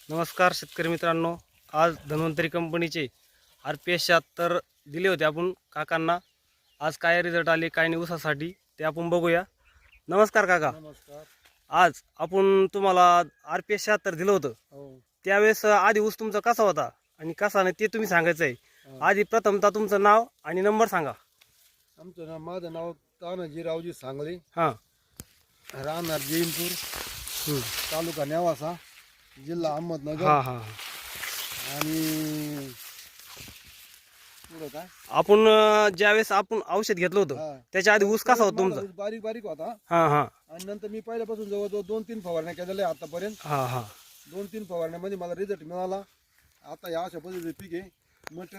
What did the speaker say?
नमस्कार शेतकरी मित्रांनो, आज धन्वंतरी कंपनीचे RPS 76 दिले होते आपण काकांना. आज काय रिझल्ट आले काय नाही ऊसासाठी ते आपण बघूया. नमस्कार काका. नमस्कार. आज आपण तुम्हाला RPS 76 दिलं होतं. हो. त्यावेळेस आधी ऊस तुमचा कसा होता आणि कसा नाही ते तुम्ही सांगायचं आहे. आधी प्रथमतः तुमचं नाव आणि नंबर सांगा. माझं नाव तानाजी रावजी सांगळे, हां. राहणार जैनपूर, तालुका नेवासा, जिल्हा अहमदनगर. हां हां. आणि पुढं काय आपण ज्यावेळेस आपण औषध घेतलं होतं त्याच्या आधी ऊस कसा होता तुमचा? ऊस बारीक बारीक होता. हां हां. आणि नंतर मी पहिल्यापासून जवळजवळ 2-3 फवारण्या केलेल्या आहे आतापर्यंत. हां हां. 2-3 फवारण्यामध्ये मला रिझल्ट मिळाला. आता या अशा पद्धतीचे पीक आहे. मटेरियल